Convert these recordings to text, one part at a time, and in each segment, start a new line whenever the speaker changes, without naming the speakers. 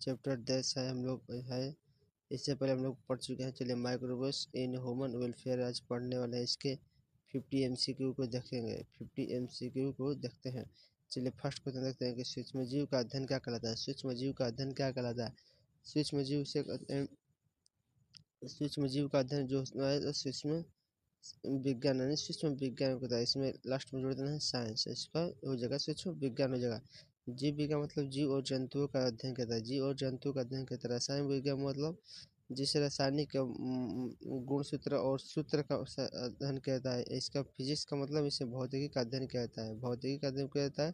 Chapter 10 है हम लोग है। इससे पहले हम लोग पढ़ चुके हैं। चलिए माइक्रोवेव्स इन ह्यूमन वेलफेयर आज पढ़ने वाले हैं। इसके 50 MCQ को देखेंगे। 50 MCQ को देखते हैं। चलिए फर्स्ट क्वेश्चन देखते हैं कि सूक्ष्म जीव का अध्ययन क्या कहलाता है। सूक्ष्म जीव का अध्ययन क्या कहलाता है। सूक्ष्म जीव से सूक्ष्म जीव का अध्ययन जो है सूक्ष्म विज्ञान यानी सूक्ष्म विज्ञान को होता है। इसमें लास्ट में जोड़ देना है साइंस, इसका हो जाएगा सूक्ष्म विज्ञान हो जाएगा। जीव विज्ञान मतलब जीव और जंतुओं का अध्ययन करता है। जीव और जंतुओं का अध्ययन करता है। रसायन विज्ञान मतलब जिस रासायनिक गुणसूत्र और सूत्र का अध्ययन करता है। इसका फिजिक्स का मतलब इसे भौतिकी का अध्ययन किया जाता है। भौतिकी का अध्ययन किया जाता है।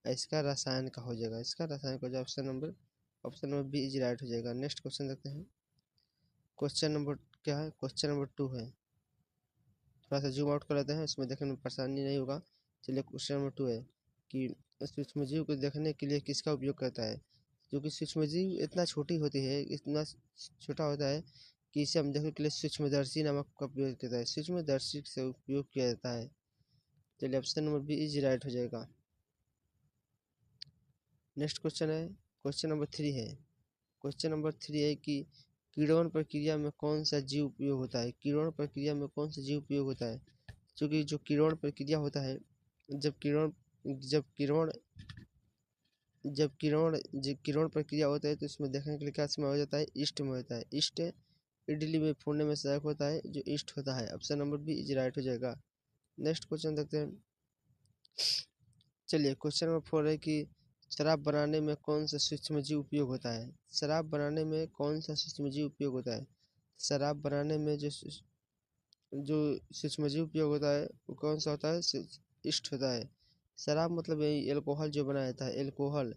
इसका रसायन का हो जाएगा। इसका रसायन का option number B is right हो जाएगा। नेक्स्ट क्वेश्चन देखते हैं। क्वेश्चन नंबर क्या है, क्वेश्चन नंबर 2 है। थोड़ा सा जूम आउट कर लेते हैं, इसमें देखने में परेशानी नहीं होगा। चलिए क्वेश्चन नंबर 2 है कि सूक्ष्मजीव को देखने के लिए किसका उपयोग करता है। क्योंकि सूक्ष्मजीव इतना छोटी होती है, इतना छोटा होता है कि इसे हम देखने के लिए सूक्ष्मदर्शी नामक का उपयोग करता है। सूक्ष्मदर्शी से उपयोग किया जाता है। चलिए option number B is right हो जाएगा। नेक्स्ट क्वेश्चन है, क्वेश्चन नंबर 3 है। क्वेश्चन नंबर 3 है कि किण्वन प्रक्रिया में कौन सा जीव उपयोग होता है। किण्वन प्रक्रिया में कौन सा जीव उपयोग होता है। क्योंकि जो किण्वन प्रक्रिया होता है, जब किण्वन जब किण्वन जब किण्वन किण्वन प्रक्रिया होता है तो इसमें देखने के लिए क्या समय हो जाता है, ईस्ट में होता है। ईस्ट इडली में फोड़ने में सहायक होता है, जो ईस्ट होता है। Option number B is right हो जाएगा। नेक्स्ट क्वेश्चन देखते हैं। चलिए क्वेश्चन नंबर 4 है कि शराब बनाने में कौन सा सूक्ष्मजीव उपयोग होता है। शराब बनाने में कौन सा सूक्ष्मजीव उपयोग होता है। शराब बनाने में जो सूक्ष्मजीव उपयोग होता है वो कौन सा होता है, ईस्ट होता है। शराब मतलब यही एल्कोहल जो बनाया जाता है। एल्कोहल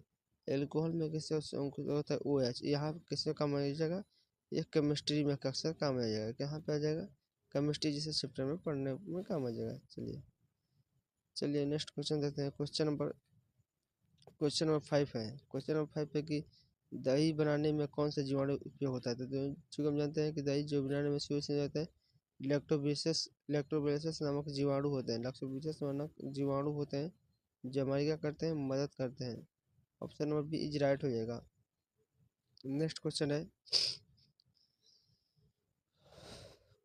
एल्कोहल में किससे होता है, OH। यहाँ किससे काम आ जाएगा, ये केमिस्ट्री में अक्सर काम आ जाएगा। कहाँ पे आ जाएगा, केमिस्ट्री जैसे चैप्टर में पढ़ने में काम आ जाएगा। चलिए नेक्स्ट क्वेश्चन देखते हैं। क्वेश्चन नंबर 5 है। क्वेश्चन नंबर 5 है कि दही बनाने में कौन सा जीवाणु उपयोग होता है। तो चूँकि हम जानते हैं कि दही जो बनाने में शुरू से जाता है, लैक्टोबैसिलस नामक जीवाणु होते हैं। लैक्टोबैसिलस नामक जीवाणु होते हैं जो हमारी क्या करते हैं, मदद करते हैं। Option number B is right हो जाएगा। नेक्स्ट क्वेश्चन है,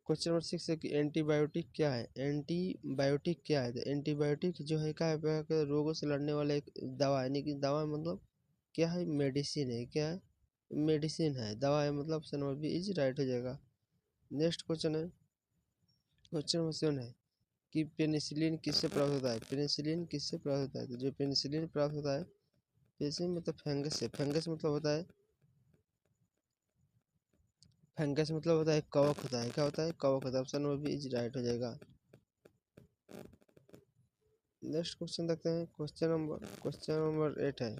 क्वेश्चन नंबर 6 है कि एंटीबायोटिक क्या है। एंटीबायोटिक क्या है। तो एंटीबायोटिक जो है क्या है, रोगों से लड़ने वाला एक दवा, यानी कि दवा मतलब क्या है, मेडिसिन है। क्या है, मेडिसिन है, दवा है, मतलब option number B is right हो जाएगा। नेक्स्ट क्वेश्चन है, क्वेश्चन नंबर 7 है कि पेनिसिलिन किससे प्राप्त होता है। पेनिसिलिन किससे प्राप्त होता है। तो जो पेनिसिलिन प्राप्त होता है, पेनिसिलिन मतलब फंगस से। फंगस मतलब होता है कवक होता है। क्या होता है, कवक होता है। Option number B is right हो जाएगा। नेक्स्ट क्वेश्चन देखते हैं। क्वेश्चन नंबर 8 है।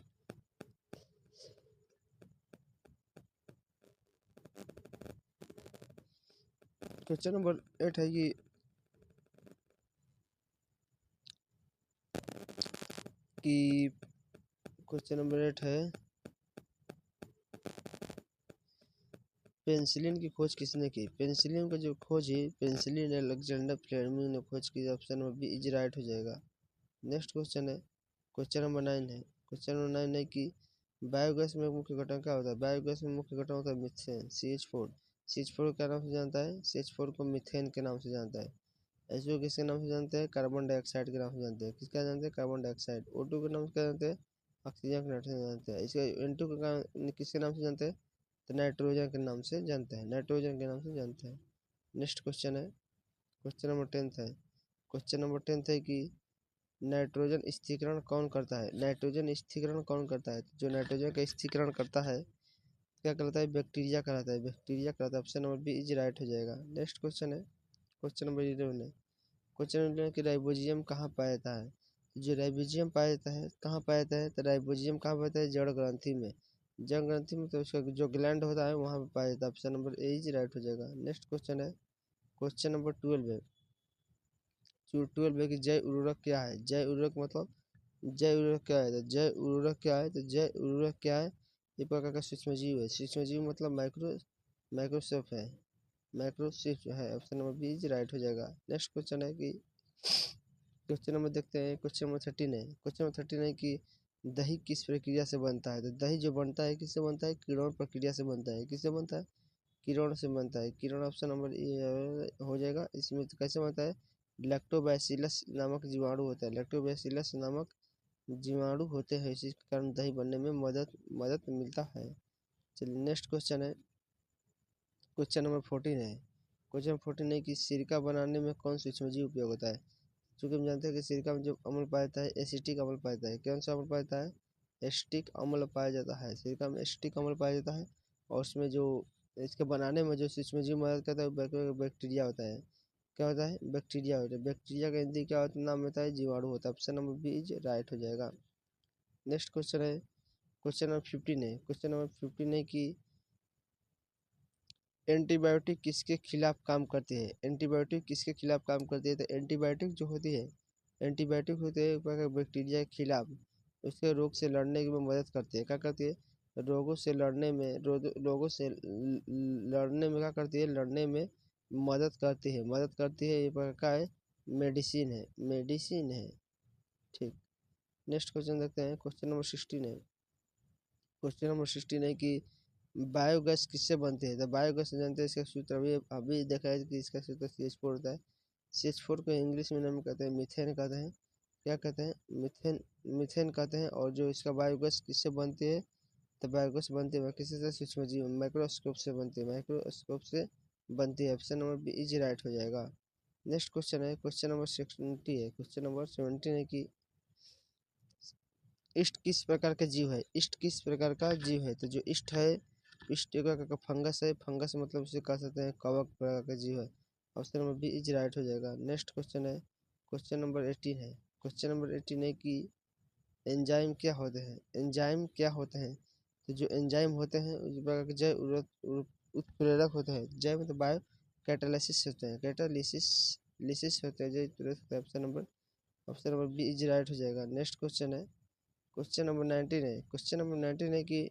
क्वेश्चन नंबर 8 है कि क्वेश्चन नंबर 8 है पेनिसिलिन की खोज किसने की। पेनिसिलिन का जो खोज है, पेनिसिलिन अलेक्जेंडर फ्लेमिंग ने खोज की। Option number B is right हो जाएगा। नेक्स्ट क्वेश्चन है, क्वेश्चन नंबर 9 है। क्वेश्चन नंबर 9 है कि बायोगैस में मुख्य घटक क्या होता है। बायोगैस में मुख्य घटक होता है मिथेन, CH4। CH4 को क्या नाम से जानता है, CH4 को मिथेन के नाम से जानता है। HO किसके नाम से जानते हैं, कार्बन डाइऑक्साइड के नाम से जानते हैं। किसका जानते हैं, कार्बन डाइऑक्साइड। O2 के नाम से क्या जानते हैं, ऑक्सीजन के नाम से जानते हैं। इसका N2 किसके नाम से जानते हैं, तो नाइट्रोजन के नाम से जानते हैं। नाइट्रोजन के नाम से जानते हैं। नेक्स्ट क्वेश्चन है, क्वेश्चन नंबर 10 है। क्वेश्चन नंबर 10 है कि नाइट्रोजन स्थिरीकरण कौन करता है। नाइट्रोजन स्थिरीकरण कौन करता है। जो नाइट्रोजन का स्थिरीकरण करता है क्या कहलाता है, बैक्टीरिया कहलाता है। बैक्टीरिया कहलाता है। Option number B is right हो जाएगा। नेक्स्ट क्वेश्चन है, क्वेश्चन नंबर 11 है। क्वेश्चन नंबर कि राइबोजियम कहाँ पाया जाता है। जो राइबोजियम पाया जाता है, कहाँ पाया जाता है, तो राइबोजियम कहाँ पाया जाता है, जड़ ग्रंथि में। जड़ ग्रंथि में, तो उसका जो ग्लैंड होता है वहाँ पे पाया जाता है। Option number A is right हो जाएगा। नेक्स्ट क्वेश्चन है, क्वेश्चन नंबर 12 है। 12 है कि जैव उर्वरक क्या है। जैव उर्वरक मतलब जैव उर्वरक क्या है। तो जैव उर्वरक क्या है, तो जैव उर्वरक क्या है, ये प्रकार का सूक्ष्मजीव है। सूक्ष्मजीव मतलब माइक्रोस्कोप है। माइक्रोस्कोप है। Option number B is right हो जाएगा। नेक्स्ट क्वेश्चन है कि क्वेश्चन नंबर देखते हैं। क्वेश्चन नंबर 13 है। क्वेश्चन नंबर 13 है कि दही किस प्रक्रिया से बनता है? तो दही जो बनता है किससे बनता है? किण्वन प्रक्रिया से बनता है। किससे बनता है? किण्वन से बनता है। किण्वन ऑप्शन नंबर ए हो जाएगा। इसमें तो कैसे बनता है? लैक्टोबैसिलस नामक जीवाणु होता है। लैक्टोबैसिलस नामक जीवाणु होते हैं, इसी के कारण दही बनने में मदद मिलता है। चलिए नेक्स्ट क्वेश्चन है, क्वेश्चन नंबर 14 है। क्वेश्चन 14 है कि सिरका बनाने में कौन सूक्ष्मजीव उपयोग होता है? चूँकि हम जानते हैं कि सिरका में जो अम्ल पाया जाता है एसिटिक अम्ल पाया जाता है। कौन सा अम्ल पाया जाता है? एसिटिक अम्ल पाया जाता है। सिरका में एसिटिक अम्ल पाया जाता है और उसमें जो इसके बनाने में जो सूक्ष्मजीव मदद करता है वो बैक्टीरिया होता है। क्या होता है? बैक्टीरिया होता है। बैक्टीरिया का हिंदी क्या होता है? नाम होता है जीवाणु होता है। Option number B is right हो जाएगा। नेक्स्ट क्वेश्चन है, क्वेश्चन नंबर 15 है। क्वेश्चन नंबर 15 है कि एंटीबायोटिक किसके खिलाफ काम करती है? एंटीबायोटिक किसके खिलाफ काम करती है? तो एंटीबायोटिक जो होती है, एंटीबायोटिक होते हैं बैक्टीरिया के खिलाफ, उसके रोग से लड़ने में मदद करती है। क्या करती है? रोगों से लड़ने में रोगों से लड़ने में क्या करती है? लड़ने में मदद करती है। मदद करती है, ये प्रकार का है मेडिसिन है, मेडिसिन है। ठीक, नेक्स्ट क्वेश्चन देखते हैं। क्वेश्चन नंबर 16 है। क्वेश्चन नंबर 16 है कि बायोगैस किससे बनती है? तो बायोगैस जानते हैं इसका सूत्र अभी अभी देखा है कि इसका सूत्र CH4 होता है। CH4 को इंग्लिश में नाम कहते हैं मीथेन कहते हैं। क्या कहते हैं? मीथेन, मीथेन कहते हैं। और जो इसका बायोगैस किससे बनती है? तो बायोगैस बनती है किसी से? सूक्ष्मजीव माइक्रोस्कोप से बनती है, माइक्रोस्कोप से बनती है। Option number B is right हो जाएगा। नेक्स्ट क्वेश्चन है, क्वेश्चन नंबर 70 है। क्वेश्चन नंबर 17 है कि ईस्ट किस प्रकार का जीव है? ईस्ट किस प्रकार का जीव है? तो जो ईस्ट है, ईस्ट एक फंगस है। फंगस मतलब उसे कह सकते हैं कवक प्रकार का जीव है। Option number B is right हो जाएगा। नेक्स्ट क्वेश्चन है, क्वेश्चन नंबर 18 है। क्वेश्चन नंबर 18 है कि एंजाइम क्या होते हैं? एंजाइम क्या होते हैं? तो जो एंजाइम होते हैं उस प्रकार के जैव उत्प्रेरक होते हैं। जैव मतलब बायो कैटालिसिस होते हैं, कैटालिसिस लिसिस होते हैं, जैव उत्प्रेरक होते हैं। Option number B is right हो जाएगा। नेक्स्ट क्वेश्चन है, क्वेश्चन नंबर 19 है। क्वेश्चन नंबर 19 है कि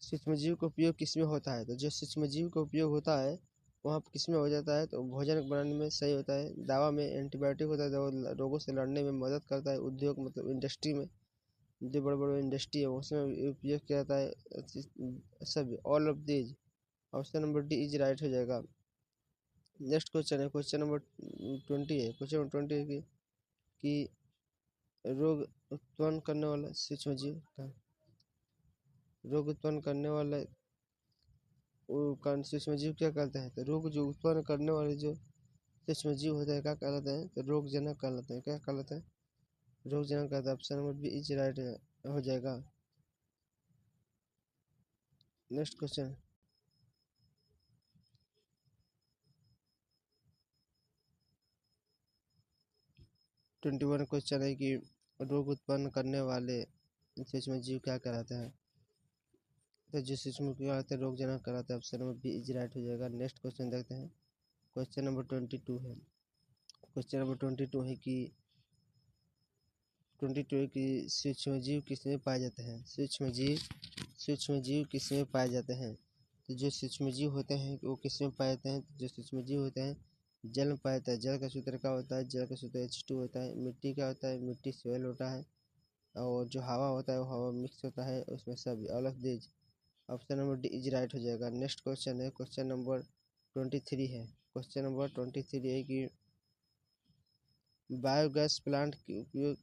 सूक्ष्मजीव का उपयोग किसमें होता है? तो जो सूक्ष्मजीव का उपयोग होता है वहाँ पर किसमें हो जाता है? तो भोजन बनाने में सही होता है। दवा में एंटीबायोटिक होता है, जो रोगों से लड़ने में मदद करता है। उद्योग मतलब इंडस्ट्री में, जो बड़े बड़े इंडस्ट्री है उसमें उपयोग किया जाता है। सब all of these. Option number D is right हो जाएगा। नेक्स्ट क्वेश्चन है, क्वेश्चन नंबर 20 है। क्वेश्चन नंबर 20 है कि रोग उत्पन्न करने वाला सूक्ष्मजीव का, रोग उत्पन्न करने वाला सूक्ष्मजीव क्या कहते हैं? तो रोग जो उत्पन्न करने वाले जो सूक्ष्मजीव होते हैं क्या कहलाते हैं? तो रोगजनक कहलाते हैं। क्या कहलाते हैं? रोगजनक कहते हैं। Option number B is right हो जाएगा। नेक्स्ट क्वेश्चन, 21 क्वेश्चन है कि रोग उत्पन्न करने वाले सूक्ष्मजीव क्या कहलाते हैं? तो जो सूक्ष्म कहलाते हैं रोगजनक कहलाते हैं। Option number B is right हो जाएगा। नेक्स्ट क्वेश्चन देखते हैं। क्वेश्चन नंबर 22 है। क्वेश्चन नंबर 22 है कि 22 है कि सूक्ष्मजीव किसमें पाए जाते हैं? सूक्ष्मजीव किसमें पाए जाते हैं? तो जो सूक्ष्मजीव होते हैं वो किसमें पाए जाते हैं? जो सूक्ष्मजीव होते हैं जल में पाया जाता है। जल का सूत्र क्या होता है? जल का सूत्र H2 होता है। मिट्टी क्या होता है? मिट्टी सोयल होता है। और जो हवा होता है वो हवा मिक्स होता है उसमें सब all of these. Option number D is right हो जाएगा। नेक्स्ट क्वेश्चन है, क्वेश्चन नंबर 23 है। क्वेश्चन नंबर 23 है कि बायोगैस प्लांट की उपयोग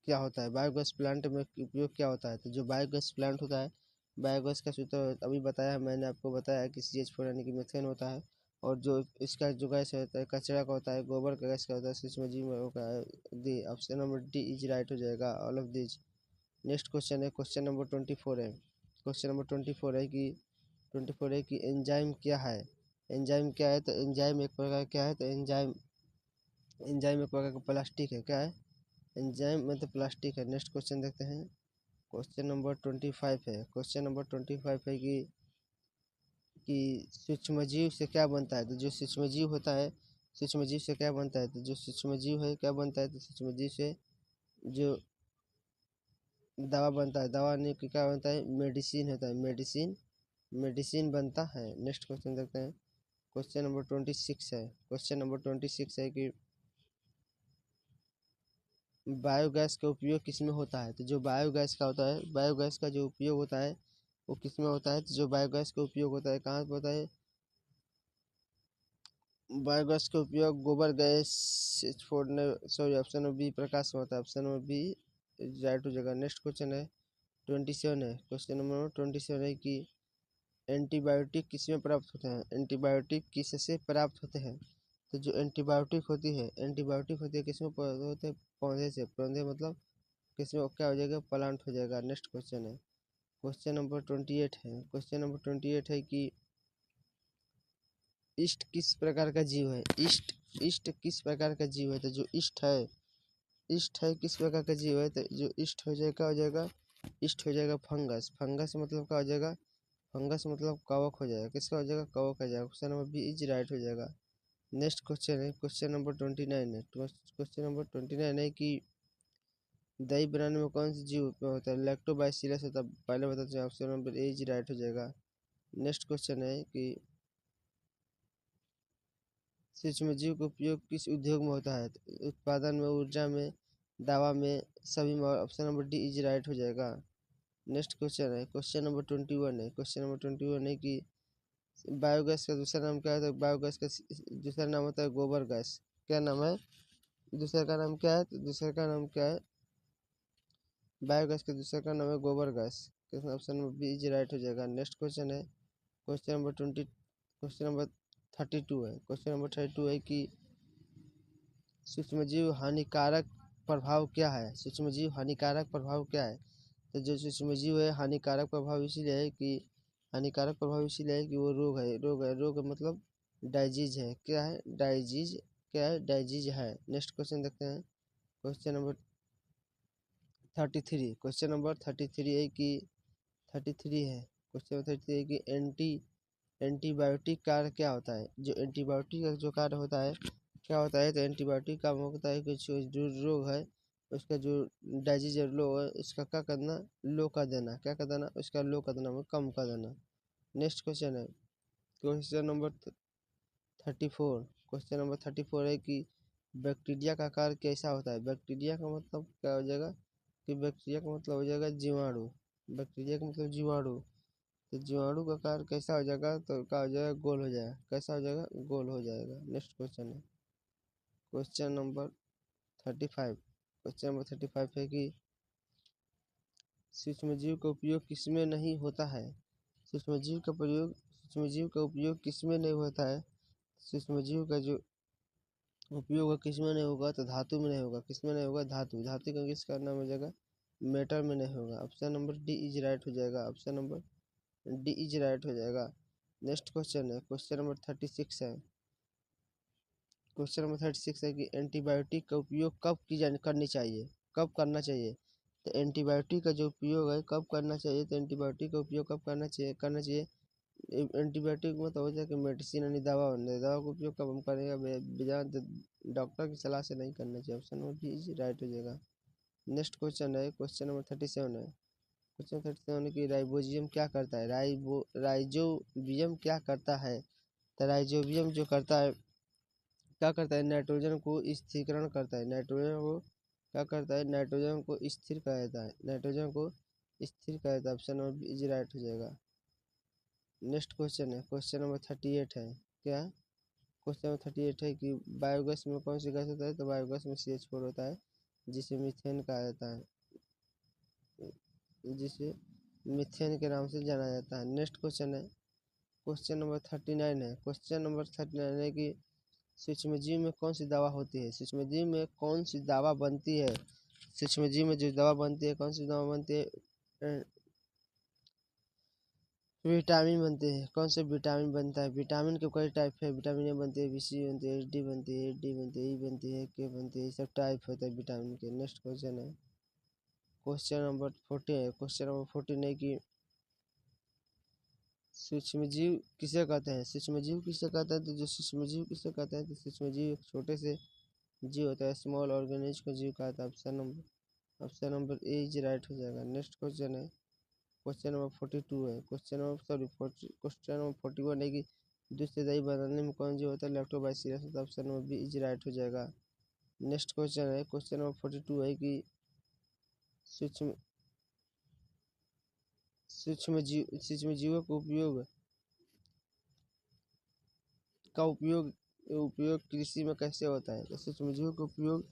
क्या होता है? बायोगैस प्लांट में उपयोग क्या होता है? तो जो बायोगैस प्लांट होता है, बायोगैस का सूत्र अभी बताया है, मैंने आपको बताया कि CH4 यानी कि मीथेन होता है। और जो इसका जो गैस होता है कचरा का होता है, गोबर का गैस का होता है, सूक्ष्मजीव में होता है। D option number D is right हो जाएगा, all of this. Next question है, क्वेश्चन नंबर 24 है। क्वेश्चन नंबर 24 है कि 24 है कि एंजाइम क्या है? एंजाइम क्या है? तो एंजाइम एक प्रकार क्या है? तो एंजाइम एक प्रकार का प्लास्टिक है। क्या है? एंजाइम मतलब प्लास्टिक है। नेक्स्ट क्वेश्चन देखते हैं। क्वेश्चन नंबर 25 है। क्वेश्चन नंबर 25 है कि सूक्ष्मजीव से क्या बनता है? तो जो सूक्ष्मजीव होता है, सूक्ष्मजीव से क्या बनता है? तो जो सूक्ष्मजीव है क्या बनता है? तो सूक्ष्मजीव से जो दवा बनता है, दवा नहीं कि क्या बनता है? मेडिसिन होता है, मेडिसिन, मेडिसिन बनता है। नेक्स्ट क्वेश्चन देखते हैं। क्वेश्चन नंबर 26 है। क्वेश्चन नंबर 26 है कि बायोगैस का उपयोग किस में होता है? तो जो बायोगैस का होता है, बायोगैस का जो उपयोग होता है वो किस में होता है? तो जो बायोगैस का उपयोग होता है कहाँ पर होता है? बायोगैस का उपयोग गोबर गैस छोड़ने, सॉरी ऑप्शन नंबर बी प्रकाश में होता है। ऑप्शन नंबर बी राइट हो जाएगा। नेक्स्ट क्वेश्चन है 27 है। क्वेश्चन नंबर 27 है कि एंटीबायोटिक किस में प्राप्त होते हैं? एंटीबायोटिक किससे प्राप्त होते हैं? तो जो एंटीबायोटिक होती है, एंटीबायोटिक होती है किस में होते हैं? पौधे से। पौधे मतलब किस में क्या हो जाएगा? प्लांट हो जाएगा। नेक्स्ट क्वेश्चन है क्वेश्चन नंबर 28 है। क्वेश्चन नंबर 28 है कि ईस्ट किस प्रकार का जीव है? ईस्ट, ईस्ट किस प्रकार का जीव है? तो जो ईस्ट है, ईस्ट है किस प्रकार का जीव है? तो जो ईस्ट हो जाएगा, हो जाएगा ईस्ट हो जाएगा फंगस। फंगस मतलब क्या हो जाएगा? फंगस मतलब कवक हो जाएगा। किसका हो जाएगा? कवक हो जाएगा। Option number B is right हो जाएगा। नेक्स्ट क्वेश्चन है क्वेश्चन नंबर 29 है। क्वेश्चन नंबर 29 है कि दही बनाने में कौन सी जीव उपयोग होता है? लैक्टोबाइसिलस होता है। पहले बताते हैं। Option number A is right हो जाएगा। नेक्स्ट क्वेश्चन है कि सूक्ष्मजीव का उपयोग किस उद्योग में होता है? तो उत्पादन में, ऊर्जा में, दवा में, सभी में। Option number D is right हो जाएगा। नेक्स्ट क्वेश्चन है क्वेश्चन नंबर 21 है। क्वेश्चन नंबर 21 है कि बायोगैस का दूसरा नाम क्या है? तो बायोगैस का दूसरा नाम होता है गोबर गैस। क्या नाम है? दूसरे का नाम क्या है? तो दूसरे का नाम क्या है? बायोगैस के दूसरे का नाम है गोबर gas. Option number B is right हो जाएगा। नेक्स्ट क्वेश्चन है क्वेश्चन नंबर 32 है। क्वेश्चन नंबर 32 है कि सूक्ष्मजीव हानिकारक प्रभाव क्या है? सूक्ष्मजीव हानिकारक प्रभाव क्या है? तो जो सूक्ष्मजीव है हानिकारक प्रभाव इसीलिए है कि हानिकारक प्रभाव इसीलिए है कि वो रोग है। रोग है, रोग मतलब डाइजीज है। क्या है? डाइजीज। क्या है? डाइजीज है। नेक्स्ट क्वेश्चन देखते हैं क्वेश्चन नंबर 33। क्वेश्चन नंबर 33 है कि 33 है। क्वेश्चन नंबर 33 है कि एंटीबायोटिक कार्य क्या होता है? जो एंटीबायोटिक का जो कार्य होता है क्या होता है? तो एंटीबायोटिक का मतलब होता है कि जो रोग है उसका जो डाइजेस्ट लो है उसका क्या करना? लो कर देना। क्या कर देना? उसका लो कर देना मतलब कम कर देना। नेक्स्ट क्वेश्चन है क्वेश्चन नंबर 34। क्वेश्चन नंबर 34 है कि बैक्टीरिया का कार्य कैसा होता है? बैक्टीरिया का मतलब क्या हो जाएगा? कि बैक्टीरिया का मतलब हो जाएगा जीवाणु। बैक्टीरिया का मतलब जीवाणु। तो जीवाणु का कार्य कैसा हो जाएगा? तो क्या हो जाएगा? गोल हो जाएगा। कैसा हो जाएगा? गोल हो जाएगा। नेक्स्ट क्वेश्चन है क्वेश्चन नंबर 35। क्वेश्चन नंबर 35 है कि सूक्ष्मजीव का उपयोग किसमें नहीं होता है? सूक्ष्मजीव का उपयोग किसमें नहीं होता है? सूक्ष्मजीव का जो उपयोग है किसमें नहीं होगा? तो धातु में नहीं होगा। किसमें नहीं होगा? धातु। धातु का किसका नाम हो जाएगा? मेटल में नहीं होगा। Option number D is right हो जाएगा। Option number D is right हो जाएगा। नेक्स्ट क्वेश्चन है क्वेश्चन नंबर 36 है। क्वेश्चन नंबर 36 है कि एंटीबायोटिक का उपयोग कब करनी चाहिए? कब करना चाहिए? तो एंटीबायोटिक का जो उपयोग है कब करना चाहिए? तो एंटीबायोटिक का उपयोग कब करना चाहिए? एंटीबायोटिक मतलब हो जाए कि मेडिसिन यानी दवा होने, दवा का उपयोग कब हम करेंगे? बिना डॉक्टर की सलाह से नहीं करना चाहिए। Option number B is right हो जाएगा। नेक्स्ट क्वेश्चन है क्वेश्चन नंबर 37 है। क्वेश्चन 37 है कि राइबोजियम क्या करता है? राइजोबियम क्या करता है? तो राइजोबियम जो करता है क्या करता है? नाइट्रोजन को स्थिरीकरण करता है। नाइट्रोजन को क्या करता है? नाइट्रोजन को स्थिर कर देता है। नाइट्रोजन को स्थिर कर देता है। Option number B is right हो जाएगा। नेक्स्ट क्वेश्चन है क्वेश्चन नंबर 38 है। क्या? क्वेश्चन नंबर 38 है कि बायोगैस में कौन सी गैस होता है? तो बायोगैस में CH4 होता है जिसे मीथेन कहा जाता है, जिसे मीथेन के नाम से जाना जाता है। नेक्स्ट क्वेश्चन है क्वेश्चन नंबर 39 है। क्वेश्चन नंबर 39 है कि सूक्ष्मजीव में कौन सी दवा होती है? सूक्ष्मजीव में कौन सी दवा बनती है? सूक्ष्मजीव में जो दवा बनती है कौन सी दवा बनती है? विटामिन बनते हैं। कौन से विटामिन बनता है? विटामिन के कई टाइप है। विटामिन ए बनती है, BC बनती है, HD बनती है, D बनती है, E बनती है, K बनती है। ये सब टाइप होता है विटामिन के। नेक्स्ट क्वेश्चन है क्वेश्चन नंबर 40 है। क्वेश्चन नंबर 14 है कि सूक्ष्मजीव किसे कहते हैं? सूक्ष्मजीव किसे कहते हैं? तो जो सूक्ष्मजीव किसे कहते हैं? तो सूक्ष्मजीव एक छोटे से जीव होता है, स्मॉल ऑर्गेनिज को जीव कहता है। Option number A is right हो जाएगा। नेक्स्ट क्वेश्चन है क्वेश्चन नंबर 42 है। क्वेश्चन नंबर 41 है कि दूध से दही बनाने में कौन जीव होता है? लैक्टोबाइसिलस होता है। Option number B is right हो जाएगा। नेक्स्ट क्वेश्चन है, क्वेश्चन नंबर 42 है कि सूक्ष्म जीवों का उपयोग कृषि में कैसे होता है। तो सूक्ष्म जीवों का उपयोग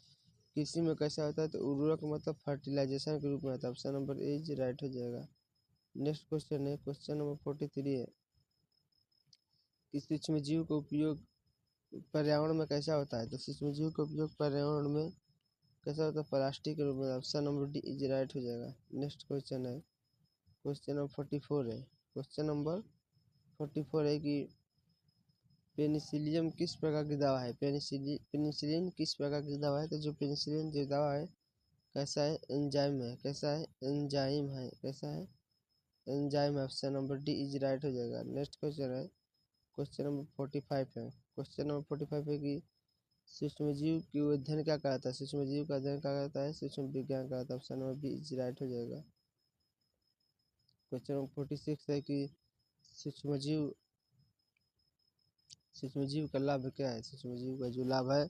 कृषि में कैसे होता है, तो उर्वरक मतलब फर्टिलाइजेशन के रूप में होता है। Option number A is right हो जाएगा। नेक्स्ट क्वेश्चन है, क्वेश्चन नंबर 43 है कि सूक्ष्म जीव का उपयोग पर्यावरण में कैसा होता है। तो सूक्ष्म जीव का उपयोग पर्यावरण में कैसा होता है, प्लास्टिक के रूप में। Option number D is right हो जाएगा। नेक्स्ट क्वेश्चन है, क्वेश्चन नंबर 44 है। क्वेश्चन नंबर 44 है कि पेनिसिलियम किस प्रकार की दवा है। पेनिसिलिन किस प्रकार की दवा है। तो जो पेनिसिलिन जो दवा है कैसा है, एंजाइम है। कैसा है, एंजाइम है। कैसा है, एंजाइम है। Option number D is right हो जाएगा। नेक्स्ट क्वेश्चन है, क्वेश्चन नंबर 45 है। क्वेश्चन नंबर 45 है कि सूक्ष्म जीव की अध्ययन क्या कहलाता है। सूक्ष्म जीव का अध्ययन क्या कहलाता है, सूक्ष्म विज्ञान कहलाता है। Option number B is right हो जाएगा। क्वेश्चन नंबर 46 है कि सूक्ष्म जीव का लाभ क्या है। सूक्ष्म जीव का जो लाभ है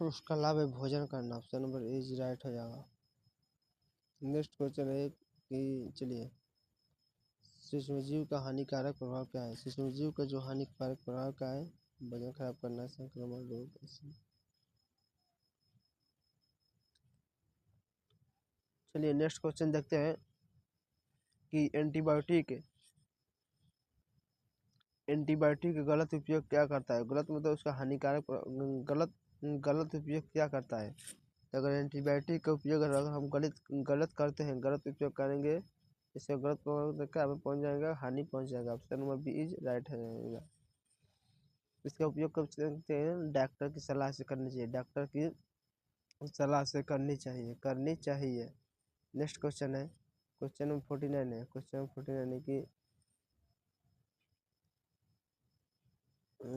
उसका लाभ है भोजन करना। Option number A is right हो जाएगा। नेक्स्ट क्वेश्चन है कि चलिए, सूक्ष्म जीव का हानिकारक प्रभाव क्या है। सूक्ष्म जीव का जो हानिकारक प्रभाव क्या है, वजन खराब करना, संक्रमण रोग। चलिए नेक्स्ट क्वेश्चन देखते हैं कि एंटीबायोटिक का गलत उपयोग क्या करता है। गलत मतलब उसका हानिकारक गलत गलत उपयोग क्या करता है। तो अगर एंटीबायोटिक का उपयोग अगर हम गलत करते हैं, गलत उपयोग करेंगे, इससे गलत प्रभाव क्या हमें पहुँच जाएगा, हानि पहुँच जाएगा। Option number B is right है। इसका उपयोग कब करते हैं, डॉक्टर की सलाह से करनी चाहिए। डॉक्टर की सलाह से करनी चाहिए। नेक्स्ट क्वेश्चन है, क्वेश्चन नंबर 49 है। क्वेश्चन नंबर 49 है कि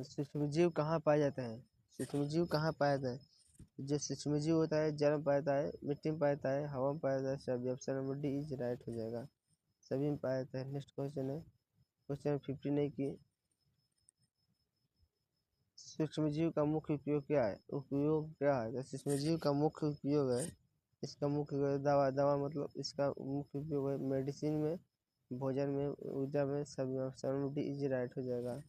सूक्ष्म जीव कहाँ पाए जाते हैं। सूक्ष्म जीव कहाँ पाया जाता है। जो सूक्ष्म जीव होता है जल में पाया जाता है, मिट्टी में पाया जाता है, हवा में पाया जाता है, सभी। Option number D is right हो जाएगा, सभी में पाया जाता है। नेक्स्ट क्वेश्चन है, क्वेश्चन नंबर 15 है कि सूक्ष्म जीव का मुख्य उपयोग क्या है। तो सूक्ष्म जीव का मुख्य उपयोग है, इसका मुख्य दवा मतलब इसका मुख्य उपयोग है मेडिसिन में, भोजन में, ऊर्जा में, सभी। ऑप्शन डी इज राइट हो जाएगा।